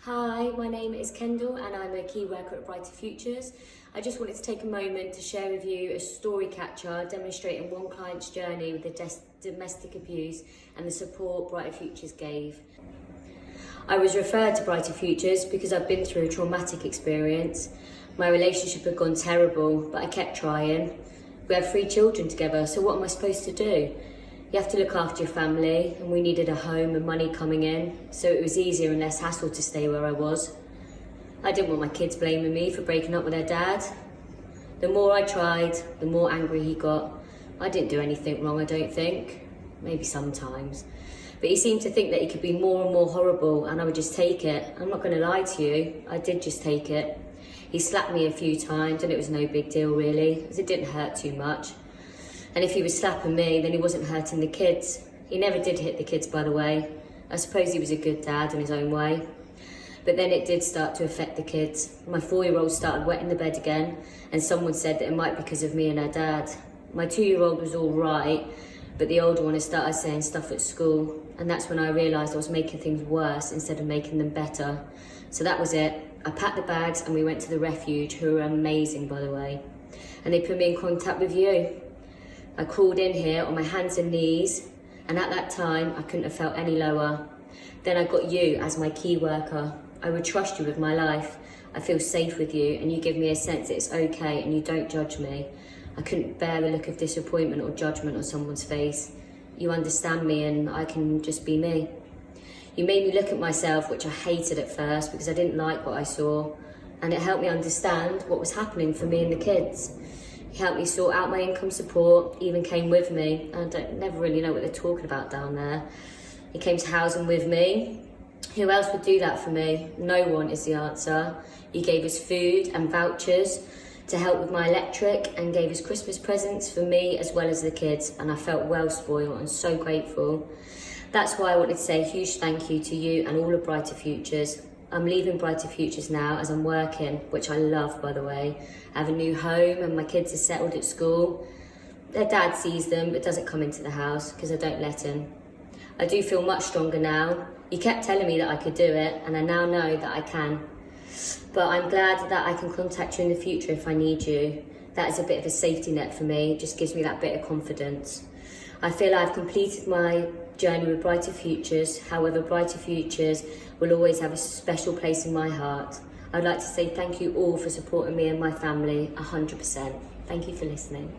Hi, my name is Kendall and I'm a key worker at Brighter Futures. I just wanted to take a moment to share with you a story catcher demonstrating one client's journey with the domestic abuse and the support Brighter Futures gave. I was referred to Brighter Futures because I've been through a traumatic experience. My relationship had gone terrible, but I kept trying. We have 3 children together, so what am I supposed to do? You have to look after your family, and we needed a home and money coming in, so it was easier and less hassle to stay where I was. I didn't want my kids blaming me for breaking up with their dad. The more I tried, the more angry he got. I didn't do anything wrong, I don't think. Maybe sometimes. But he seemed to think that he could be more and more horrible, and I would just take it. I'm not going to lie to you, I did just take it. He slapped me a few times, and it was no big deal really, because it didn't hurt too much. And if he was slapping me, then he wasn't hurting the kids. He never did hit the kids, by the way. I suppose he was a good dad in his own way. But then it did start to affect the kids. My 4-year-old started wetting the bed again, and someone said that it might be because of me and her dad. My 2-year-old was all right, but the older one had started saying stuff at school, and that's when I realised I was making things worse instead of making them better. So that was it. I packed the bags and we went to the refuge, who were amazing, by the way. And they put me in contact with you. I crawled in here on my hands and knees, and at that time I couldn't have felt any lower. Then I got you as my key worker. I would trust you with my life. I feel safe with you, and you give me a sense that it's okay and you don't judge me. I couldn't bear the look of disappointment or judgment on someone's face. You understand me and I can just be me. You made me look at myself, which I hated at first because I didn't like what I saw, and it helped me understand what was happening for me and the kids. He helped me sort out my income support, even came with me. I never really know what they're talking about down there. He came to housing with me. Who else would do that for me? No one is the answer. He gave us food and vouchers to help with my electric, and gave us Christmas presents for me as well as the kids, and I felt well spoiled and so grateful. That's why I wanted to say a huge thank you to you and all of Brighter Futures. I'm leaving Brighter Futures now as I'm working, which I love, by the way. I have a new home and my kids are settled at school. Their dad sees them but doesn't come into the house because I don't let him. I do feel much stronger now. You kept telling me that I could do it, and I now know that I can. But I'm glad that I can contact you in the future if I need you. That is a bit of a safety net for me. It just gives me that bit of confidence. I feel I've completed my journey with Brighter Futures. However, Brighter Futures will always have a special place in my heart. I'd like to say thank you all for supporting me and my family 100%. Thank you for listening.